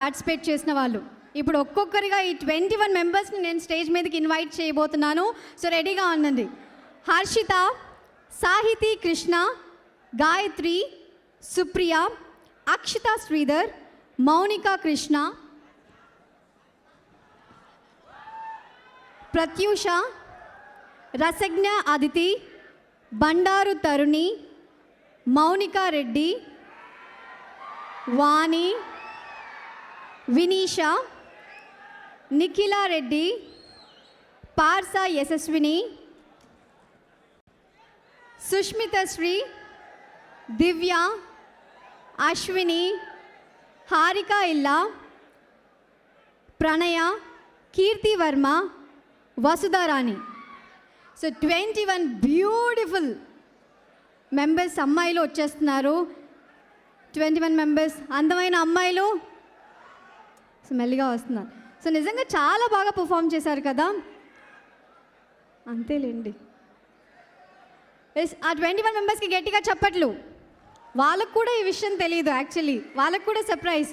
Participate చేసిన వాళ్ళు. ఇప్పుడు ఒక్కొక్కరిగా ఈ 21 మెంబర్స్ని నేను స్టేజ్ మీదకి ఇన్వైట్ చేయబోతున్నాను. సో రెడీగా ఉండండి. హర్షిత, సాహితి కృష్ణ, గాయత్రి, సుప్రియ, అక్షిత శ్రీధర్, మౌనిక కృష్ణ, ప్రత్యూష, రసజ్ఞ అదితి, బండారు తరుణి, మౌనిక రెడ్డి, వాణి, వినీష, నిఖిల రెడ్డి, పార్స యశస్విని, సుష్మిత శ్రీ, దివ్య, అశ్విని, హారిక ఇల్లా, Pranaya, Keerthi Varma, Vasudharani. So 21 beautiful members అమ్మాయిలు వచ్చేస్తున్నారు. 21 మెంబర్స్ అందమైన అమ్మాయిలు మెల్లిగా వస్తున్నారు. సో నిజంగా చాలా బాగా పర్ఫామ్ చేశారు కదా, అంతేలేండి. ఆ 21 మెంబర్స్కి గట్టిగా చప్పట్లు. వాళ్ళకు కూడా ఈ విషయం తెలియదు, యాక్చువల్లీ వాళ్ళకు కూడా సర్ప్రైజ్,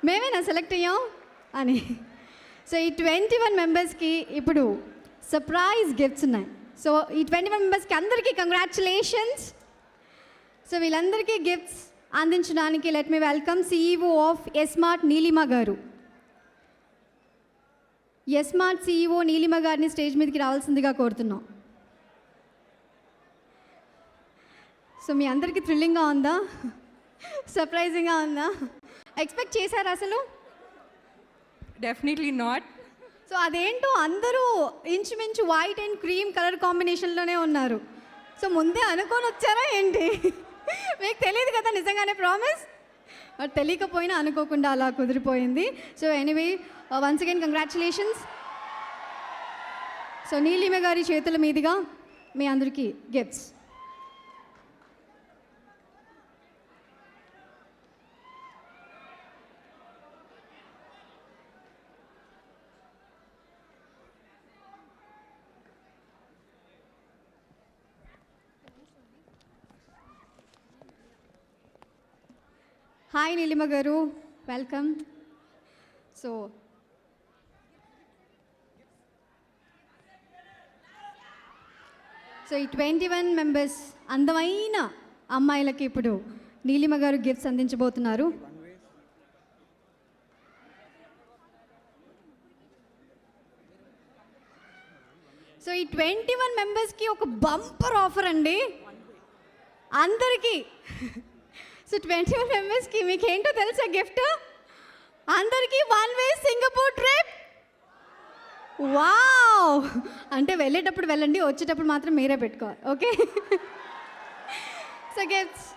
మేమేనా సెలెక్ట్ అయ్యాం అని. సో ఈ 21 మెంబర్స్కి ఇప్పుడు సర్ప్రైజ్ గిఫ్ట్స్ ఉన్నాయి. సో ఈ 21 మెంబర్స్కి అందరికీ కంగ్రాచులేషన్స్. సో వీళ్ళందరికీ గిఫ్ట్స్ అందించడానికి let me welcome CEO of Esmart Neelima garu. Esmart CEO Neelima గారిని స్టేజ్ మీదకి రావాల్సిందిగా కోరుతున్నాం. సో మీ అందరికీ థ్రిల్లింగ్గా ఉందా, సర్ప్రైజింగ్గా ఉందా? ఎక్స్పెక్ట్ చేశారా అసలు? Definitely not. సో అదేంటో అందరూ ఇంచుమించు వైట్ అండ్ క్రీమ్ కలర్ కాంబినేషన్లోనే ఉన్నారు. సో ముందే అనుకొని వచ్చారా ఏంటి? మీకు తెలియదు కదా నిజంగానే, ప్రామిస్. బట్ తెలియకపోయినా అనుకోకుండా అలా కుదిరిపోయింది. So anyway once again congratulations. So Neelima గారి చేతుల మీదుగా మీ అందరికీ గిఫ్ట్స్. హాయ్ నీలిమ గారు, వెల్కమ్. సో ఈ 21 మెంబర్స్ అందమైన అమ్మాయిలకి ఇప్పుడు నీలిమ గారు గిఫ్ట్స్ అందించబోతున్నారు. సో ఈ 21 మెంబర్స్కి ఒక బంపర్ ఆఫర్ అండి అందరికీ. సో 21 మెంబర్స్కి మీకు ఏంటో తెలుసా గిఫ్ట్? అందరికీ 1 వే సింగపూర్ ట్రిప్. వావ్! అంటే వెళ్ళేటప్పుడు వెళ్ళండి, వచ్చేటప్పుడు మాత్రం మీరే పెట్టుకోవాలి, ఓకే? So gifts.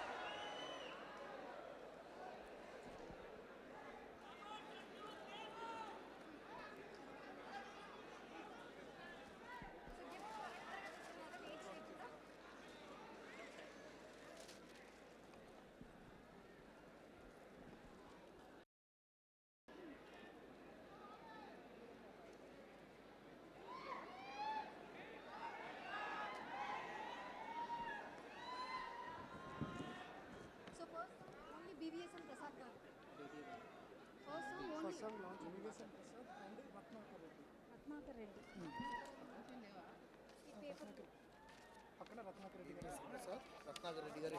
పక్కన రత్నాకర్ రెడ్డి గారు సార్, రత్నాకర్ రెడ్డి గారు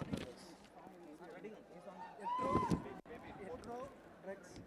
ఎట్రో డ్రగ్స్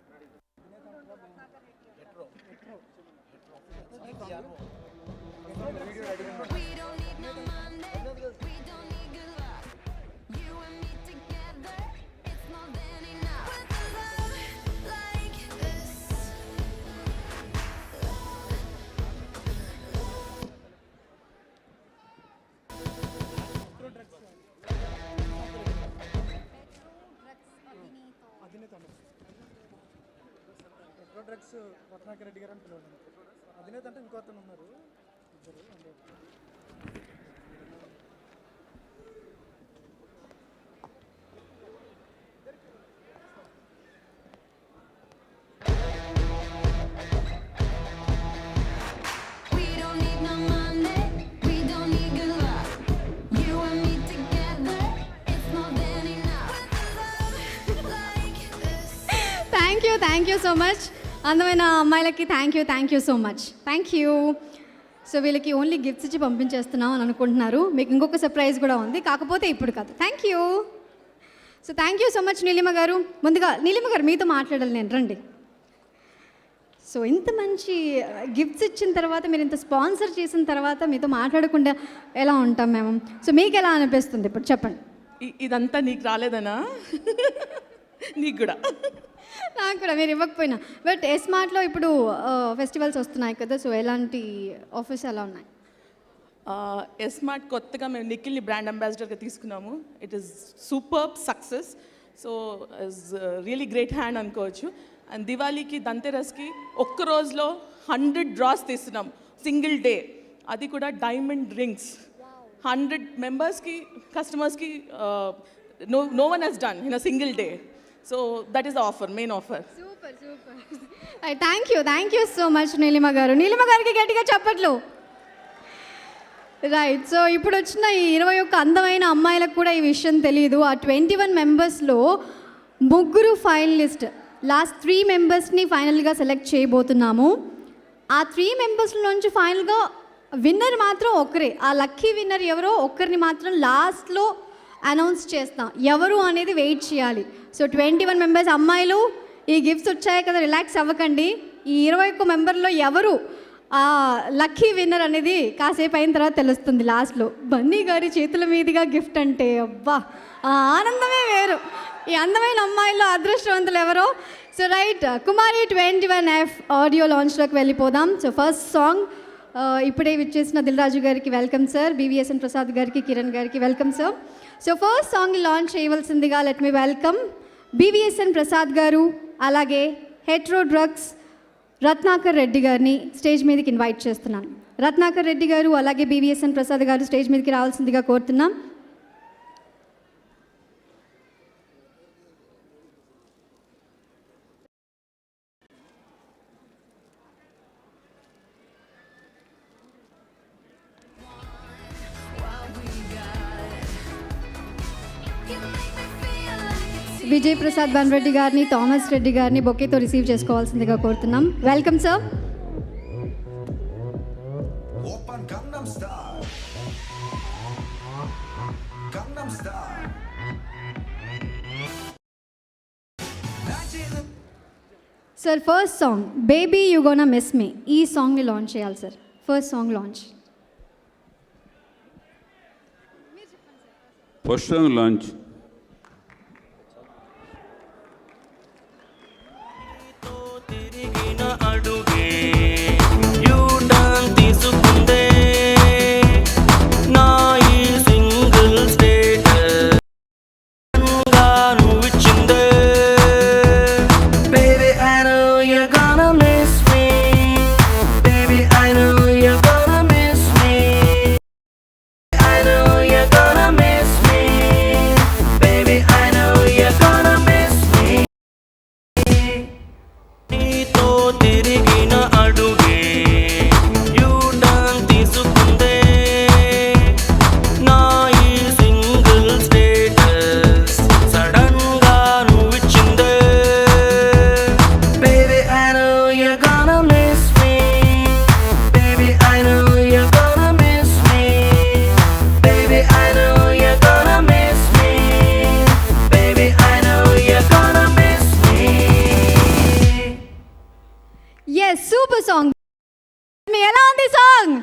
డ్రగ్స్ రత్నాకర్ రెడ్డి గారు అని పిలవండి. అధినేత అంటే ఇంకో అతను ఉన్నారు, ఇద్దరు. Thank thank you so much. అందమైన అమ్మాయిలకి thank you so much. Thank you. So వీళ్ళకి ఓన్లీ గిఫ్ట్స్ ఇచ్చి పంపించేస్తున్నాం అని అనుకుంటున్నారు. మీకు ఇంకొక సర్ప్రైజ్ కూడా ఉంది, కాకపోతే ఇప్పుడు కాదు. Thank you. So thank you so much Neelima గారు. ముందుగా నీలిమ గారు మీతో మాట్లాడాలి నేను, రండి. సో ఇంత మంచి గిఫ్ట్స్ ఇచ్చిన తర్వాత, మీరు ఇంత స్పాన్సర్ చేసిన తర్వాత మీతో మాట్లాడకుండా ఎలా ఉంటాం మేము? సో మీకు ఎలా అనిపిస్తుంది ఇప్పుడు చెప్పండి. ఇదంతా నీకు రాలేదనా? నీకు కూడా. నాకు కూడా మీరు ఇవ్వకపోయినా. బట్ స్మార్ట్లో ఇప్పుడు ఫెస్టివల్స్ వస్తున్నాయి కదా, సో ఎలాంటి ఆఫర్స్ ఎలా ఉన్నాయి? స్మార్ట్ కొత్తగా మేము నిఖిల్ని బ్రాండ్ అంబాసిడర్గా తీసుకున్నాము. It is super success. So is really great hand అనుకోవచ్చు. అండ్ దివాళీకి దంతెరస్కి ఒక్క రోజులో 100 డ్రాస్ తీస్తున్నాం, సింగిల్ డే. అది కూడా డైమండ్ రింగ్స్ 100 మెంబర్స్కి, కస్టమర్స్కి no one has done in a single day. So that is the offer, main offer. Super super. Thank you so much Neelima గారు. నీలిమ గారికి గట్టిగా చప్పట్లు. రైట్. సో ఇప్పుడు వచ్చిన ఈ 21 అందమైన అమ్మాయిలకు కూడా ఈ విషయం తెలియదు. ఆ 21 మెంబర్స్లో 3 ఫైనలిస్ట్, లాస్ట్ 3 మెంబర్స్ని ఫైనల్గా సెలెక్ట్ చేయబోతున్నాము. ఆ 3 మెంబర్స్లోంచి ఫైనల్గా విన్నర్ మాత్రం ఒకరే. ఆ లక్కీ విన్నర్ ఎవరో ఒక్కరిని మాత్రం లాస్ట్లో అనౌన్స్ చేస్తాం. ఎవరు అనేది వెయిట్ చేయాలి. సో 21 మెంబర్స్ అమ్మాయిలు, ఈ గిఫ్ట్స్ వచ్చాయి కదా, రిలాక్స్ అవ్వకండి. ఈ 21 మెంబర్లో ఎవరు ఆ లక్కీ విన్నర్ అనేది కాసేపు అయిన తర్వాత తెలుస్తుంది లాస్ట్లో. బన్నీ గారి చేతుల మీదుగా గిఫ్ట్ అంటే అబ్బా ఆ ఆనందమే వేరు. ఈ అందమైన అమ్మాయిల్లో అదృష్టవంతులు ఎవరో. సో రైట్, కుమారి 21F ఆడియో లాంచ్లోకి వెళ్ళిపోదాం. సో ఫస్ట్ సాంగ్ ఇప్పుడే విచ్చేసిన దిల్ రాజు గారికి వెల్కమ్ సార్, BVSN ప్రసాద్ గారికి, కిరణ్ గారికి welcome sir. So first song launch చేయవలసిందిగా let me welcome BVSN Prasad garu, అలాగే హెట్రో డ్రగ్స్ రత్నాకర్ రెడ్డి గారిని స్టేజ్ మీదకి ఇన్వైట్ చేస్తున్నాను. రత్నాకర్ రెడ్డి గారు అలాగే BVSN ప్రసాద్ గారు స్టేజ్ మీదకి రావాల్సిందిగా కోరుతున్నాం. విజయ్ ప్రసాద్ బన్రెడ్డి గారిని, థామస్ రెడ్డి గారిని బొకేతో రిసీవ్ చేసుకోవాల్సిందిగా కోరుతున్నాం. Welcome sir. Sir first song baby you gonna miss me, ఈ సాంగ్ని లాంచ్ చేయాలి sir. First song launch. First song launch. Super song. ఎలా ఉంది సాంగ్?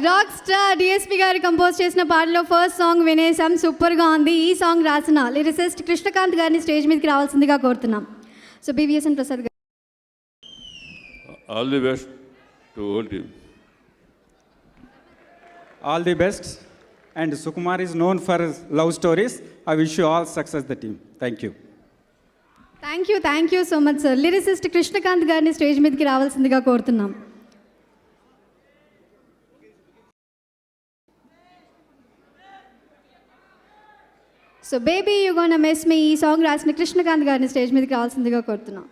రాక్ స్టార్ DSP గారు కంపోజ్ చేసిన పాటలో ఫస్ట్ సాంగ్ వినేసాం, సూపర్గా ఉంది. ఈ సాంగ్ రాసిన లిరిసిస్ట్ కృష్ణకాంత్ గారిని స్టేజ్ మీదకి రావాల్సిందిగా కోరుతున్నాం. సో BVSN ప్రసాద్ గారు. All the best to whole team. All the best. And Sukumar is known for his love stories. I wish you all success, the team. Thank you. Thank you so much sir. Lyricist Krishnakanth గారిని stage మీదకి రావాల్సిందిగా కోరుతున్నాం. So baby you gonna miss me, ఈ song రాసిన కృష్ణకాంత్ గారిని stage మీదకి రావాల్సిందిగా కోరుతున్నాం.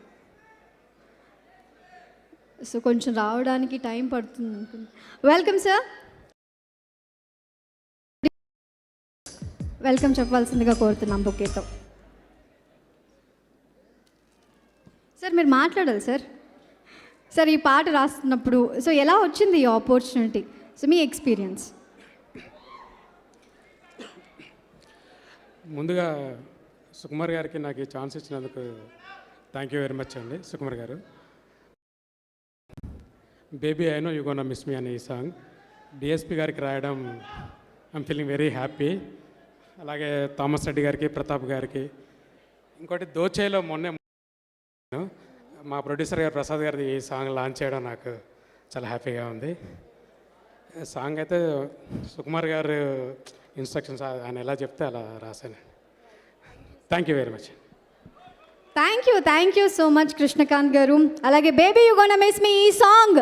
సో కొంచెం రావడానికి టైం పడుతుంది అనుకుంటున్నాను. Welcome sir. వెల్కమ్ చెప్పాల్సిందిగా కోరుతున్నాం బొకేతో. సార్ మీరు మాట్లాడాలి సార్. సార్ ఈ పాట రాస్తున్నప్పుడు సో ఎలా వచ్చింది ఈ ఆపర్చునిటీ? సో మీ ఎక్స్పీరియన్స్. ముందుగా సుకుమార్ గారికి నాకు ఈ ఛాన్స్ ఇచ్చినందుకు థ్యాంక్ యూ వెరీ మచ్ అండి సుకుమార్ గారు. Baby I know you gonna miss మీ అనే ఈ సాంగ్ డిఎస్పి గారికి రాయడం ఐమ్ ఫీలింగ్ వెరీ హ్యాపీ. అలాగే థామస్ రెడ్డి గారికి, ప్రతాప్ గారికి, ఇంకోటి దోచేలో మొన్నే మా ప్రొడ్యూసర్ గారు ప్రసాద్ గారిది ఈ సాంగ్ లాంచ్ చేయడం నాకు చాలా హ్యాపీగా ఉంది. సాంగ్ అయితే సుకుమార్ గారు ఇన్స్ట్రక్షన్స్ ఆయన ఎలా చెప్తే అలా రాశాను. Thank you very much. Thank you so much Krishnakanth గారు. అలాగే baby you gonna miss me ఈ సాంగ్